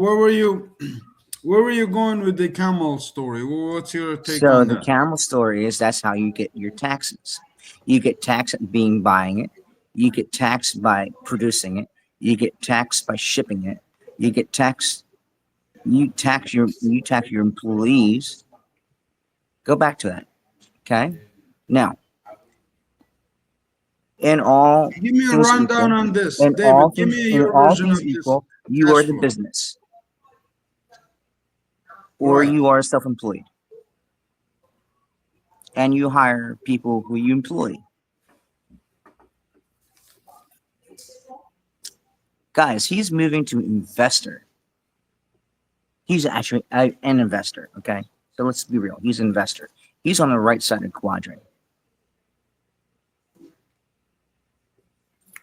where were you? Where were you going with the camel story? What's your take So on the that? camel story is that's how you get your taxes. You get taxed being buying it. You get taxed by producing it. You get taxed by shipping it. You get taxed. You tax your employees. Go back to that. Okay. Now, in all Give me a things rundown equal, on this, David. Give me in your all version things of this equal, you cash are the flow. business or Right. you are self-employed, and you hire people who you employ. Guys, he's moving to investor. He's actually an investor. Okay, so let's be real. He's an investor. He's on the right side of the quadrant.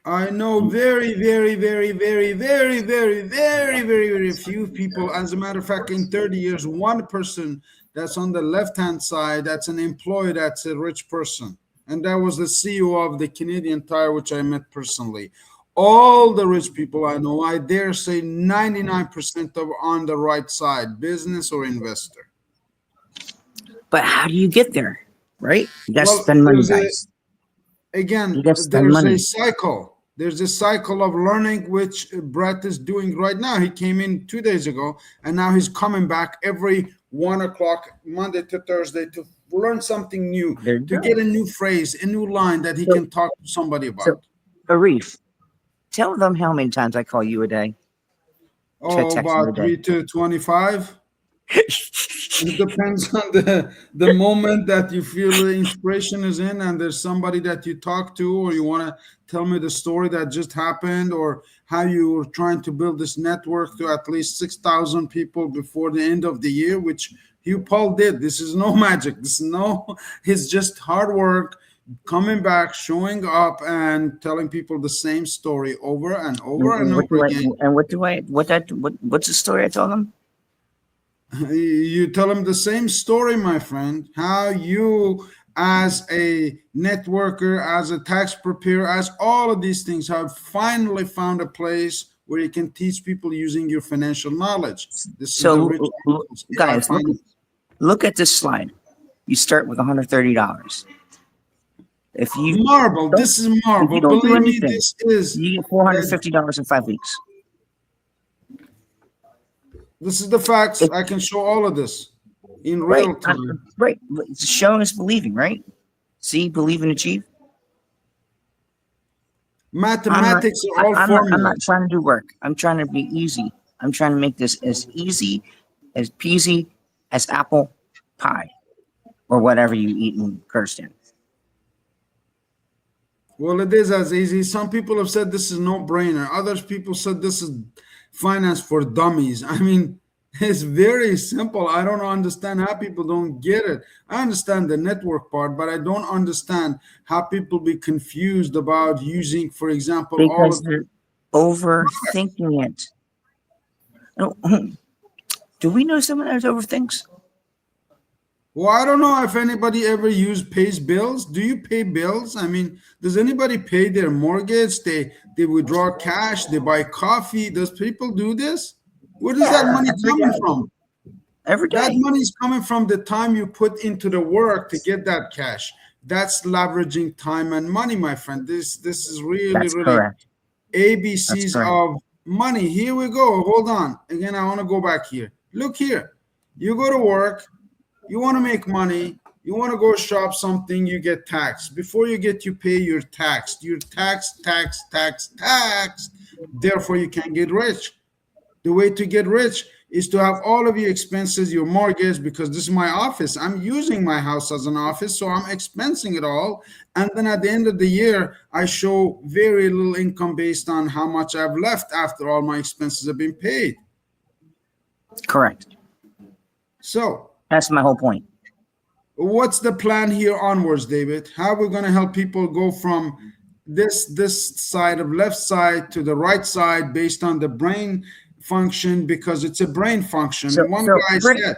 I know very, very, very, very, very, very, very, very, very few people. As a matter of fact, in 30 years, one person that's on the left-hand side, that's an employee, that's a rich person. And that was the CEO of the Canadian Tire, which I met personally. All the rich people I know, I dare say 99% of on the right side, business or investor. But how do you get there? Right? You got to Well, spend money, there's a guys. You again, got to spend there's a money. cycle. There's a cycle of learning which Brett is doing right now. He came in 2 days ago, and now he's coming back every 1 o'clock Monday to Thursday to learn something new, There you to go. get a new phrase, a new line that he So, can talk to somebody so about. Arif, tell them how many times I call you a day to Oh, text you a about day. 3 to 25. It depends on the moment that you feel the inspiration is in, and there's somebody that you talk to, or you want to tell me the story that just happened, or how you were trying to build this network to at least 6,000 people before the end of the year, which Hugh Paul did. This is no magic. This is no. It's just hard work, coming back, showing up, and telling people the same story over and over and And what over do I? again. And what do I? What that? What's the story I told them? You tell them the same story, my friend. How you, as a networker, as a tax preparer, as all of these things, have finally found a place where you can teach people using your financial knowledge. This is the So, rich people's guys, finance. look at this slide. You start with $130. If you Marble. don't, This is if you marble. don't do Believe me, anything, this is you get four hundred uh, fifty dollars in 5 weeks. this is the facts. If, I can show all of this in right, real time. right. It's showing is believing, right? See, believe and achieve. I'm not. Mathematics are all I'm not formulas. trying to do work. I'm trying to be easy. I'm trying to make this as easy as peasy as apple pie or whatever you eat in Kirsten. Well, it is as easy. Some people have said this is no brainer. Others people said this is finance for dummies. I mean, it's very simple. I don't understand how people don't get it. I understand the network part, but I don't understand how people be confused about using, for example, all Because of they're overthinking it. Oh, do we know someone that overthinks? well, I don't know if anybody ever pays bills. Do you pay bills? I mean, does anybody pay their mortgage? They withdraw cash, they buy coffee. Does people do this? Where is that Yeah, money every coming day. from? Every That day. money is coming from the time you put into the work to get that cash. That's leveraging time and money, my friend. This is really, That's really correct. That's ABCs correct. of money. Here we go. Hold on. Again, I want to go back here. Look here. You go to work, you want to make money, you want to go shop something, you get taxed. Before you pay, you're taxed. You're taxed, taxed, taxed, taxed. Therefore, you can get rich. The way to get rich is to have all of your expenses, your mortgage, because this is my office. I'm using my house as an office, so I'm expensing it all. And then at the end of the year, I show very little income based on how much I've left after all my expenses have been paid. Correct. So, That's my whole point. what's the plan here onwards, David? How are we going to help people go from this side of left side to the right side based on the brain function, because it's a brain function. One So guy bring said,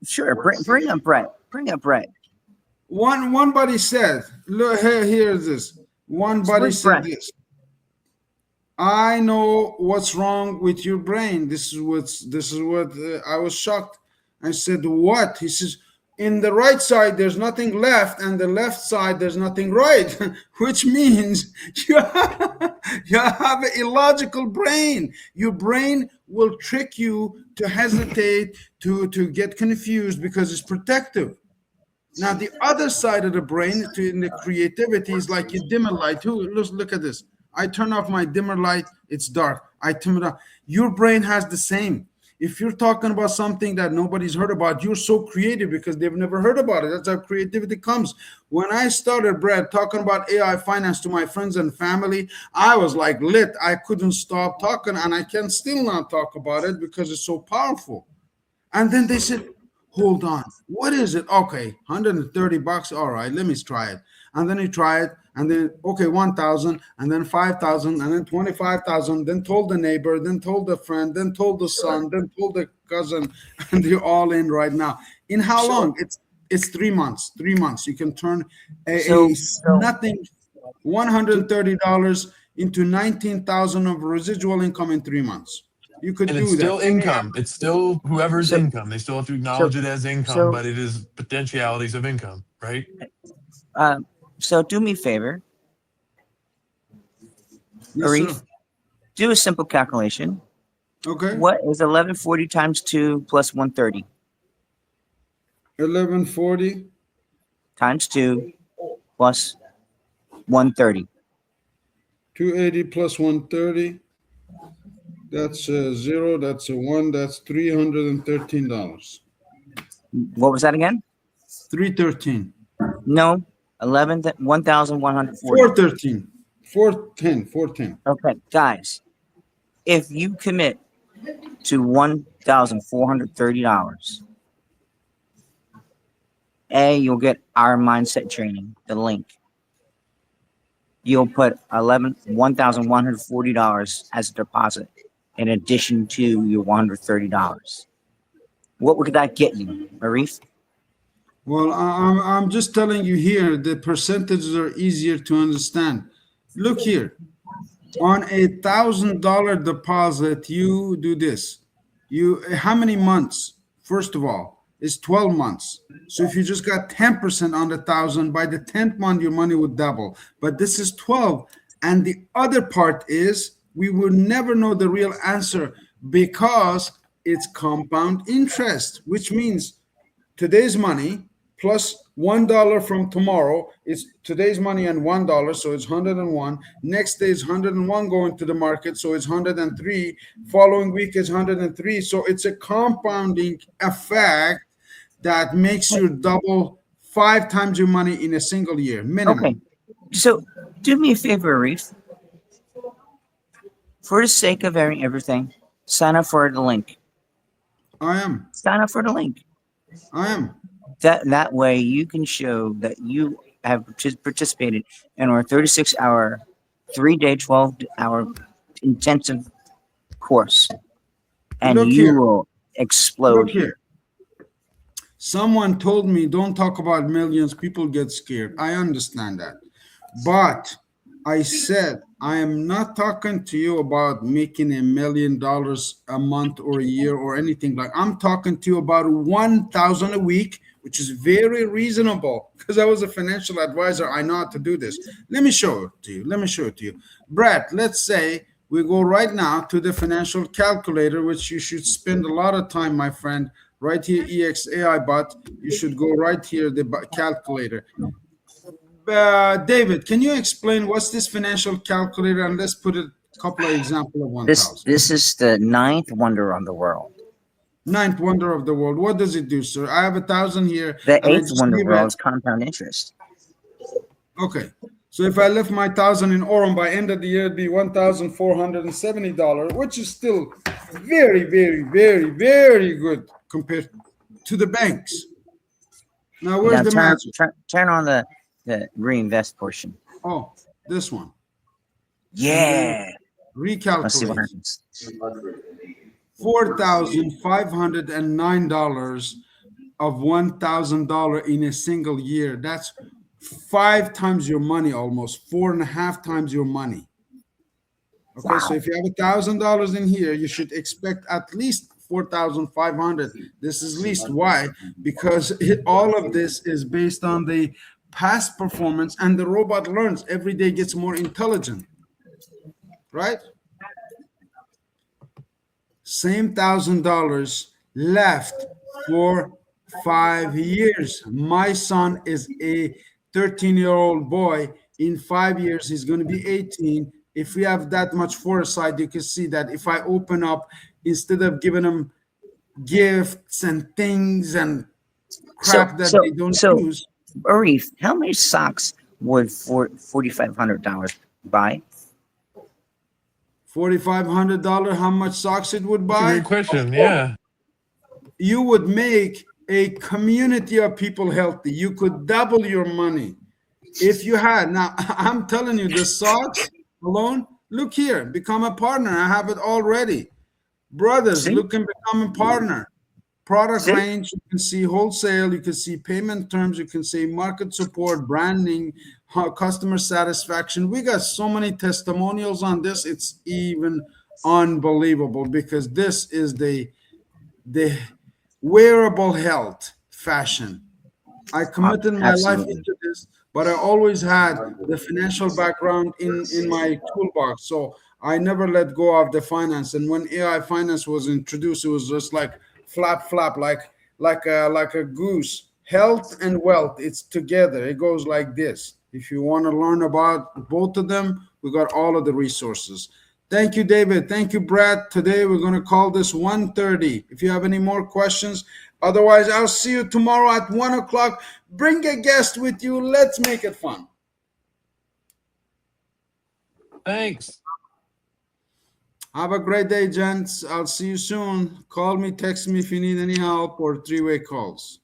sure bring up Brett. Bring up Brett. one buddy said, look here, here's this. One buddy Where's said Brett? this. I know what's wrong with your brain. This is what I was shocked. I said, "What?" He says, "In the right side, there's nothing left, and the left side, there's nothing right," which means you have an illogical brain. Your brain will trick you to hesitate, to get confused because it's protective. Now, the other side of the brain, to in the creativity, is like you dim a light. Look at this. I turn off my dimmer light, it's dark. I turn it on. Your brain has the same. If you're talking about something that nobody's heard about, you're so creative because they've never heard about it. That's how creativity comes. When I started, Brad, talking about AI finance to my friends and family, I was like lit. I couldn't stop talking, and I can still not talk about it because it's so powerful. And then they said, hold on, what is it? Okay, $130. All right, let me try it. And then he tried, and then, okay, 1,000, and then 5,000, and then 25,000, then told the neighbor, then told the friend, then told the son, then told the cousin, and they're all in right now. In how So long? It's 3 months. 3 months. You can turn so so nothing, do, $130 into 19,000 of residual income in 3 months. You could And it's do that. still income. It's still whoever's so income. They still have to so acknowledge it as income, so but it is potentialities of income, right? uh, so do me a favor, Yes, sir. Arif. Do a simple calculation. Okay. What is 1140 times 2 plus 130 1140, times 2 plus 130? 280 plus 130. That's a zero. That's a one. That's $313. What was that again? 313. No, 11,140. 413. 410. 410. Okay, guys, if you commit to $1,430, you'll get our mindset training, the link. You'll put $1,140 as a deposit in addition to your $130. What would that get you, Arif? Well, I'm just telling you here, the percentages are easier to understand. Look here. On $1,000 deposit, you do this. You how many months? First of all, it's 12 months. So if you just got 10% on the thousand, by the 10th month, your money would double. But this is 12. And the other part is we will never know the real answer because it's compound interest, which means today's money plus $1 from tomorrow is today's money and $1, so it's 101. Next day is 101 going to the market, so it's 103. Following week is 103. So it's a compounding effect that makes you double 5 times your money in a single year Okay, minimum. so do me a favor, Arif. For the sake of everything, sign up for the link. I am. Sign up for the link. I am. That way you can show that you have participated in our 36-hour, 3-day, 12-hour intensive course, and Look you here. will Look explode here. here. Someone told me don't talk about millions, people get scared. I understand that. But I said, I am not talking to you about making $1 million a month or a year or anything like. I'm talking to you about 1,000 a week, which is very reasonable because I was a financial advisor. I know how to do this. Let me show it to you. Let me show it to you. Brad, let's say we go right now to the financial calculator, which you should spend a lot of time, my friend. Right here, EXAI bot. You should go right here, the calculator. David, can you explain what's this financial calculator? And let's put a couple of example of This 1,000. this is the ninth wonder of the world. Ninth wonder of the world. What does it do, sir? I have 1,000 here, The and I eighth just wonder of leave the world it. is compound interest. Okay. So if I left my 1,000 in Aurum by end of the year, it'd be $1,470, which is still very, very, very, very good compared to the banks. Now, where's Now the turn magic? turn turn on the reinvest portion. Oh, this one. And then Yeah. Let's see what recalculate. happens. $4,509 of $1,000 in a single year. That's 5 times your money, almost 4.5 times your money. Okay, so Wow. if you have $1,000 in here, you should expect at least 4,500. This is least. Why? Because all of this is based on the past performance, and the robot learns every day, gets more intelligent, right? Same $1,000 left for 5 years. My son is a 13-year-old boy. In 5 years, he's going to be 18. If we have that much foresight, you can see that if I open up, instead of giving him gifts and things and So, crap that so, they don't so, use, Arif, how many socks would $4,500 buy? $4,500, how much socks it would That's a great buy? question. Yeah. You would make a community of people healthy. You could double your money if you had. Now, I'm telling you, the socks alone, look here, become a partner. I have it already. Brothers, See, look and become a partner. Product see, range, you can see wholesale, you can see payment terms, you can see market support, branding, customer satisfaction. We got so many testimonials on this, it's even unbelievable, because this is the wearable health fashion. I committed my life absolutely. into this, but I always had the financial background in my toolbox. So I never let go of the finance. And when AI finance was introduced, it was just like flap, flap, like a goose. Health and wealth, it's together. It goes like this. If you want to learn about both of them, we got all of the resources. Thank you, David. Thank you, Brad. Today we're going to call this 1:30. If you have any more questions, otherwise, I'll see you tomorrow at 1 o'clock. Bring a guest with you. Let's make it fun. Thanks. Have a great day, gents. I'll see you soon. Call me, text me if you need any help, or three-way calls.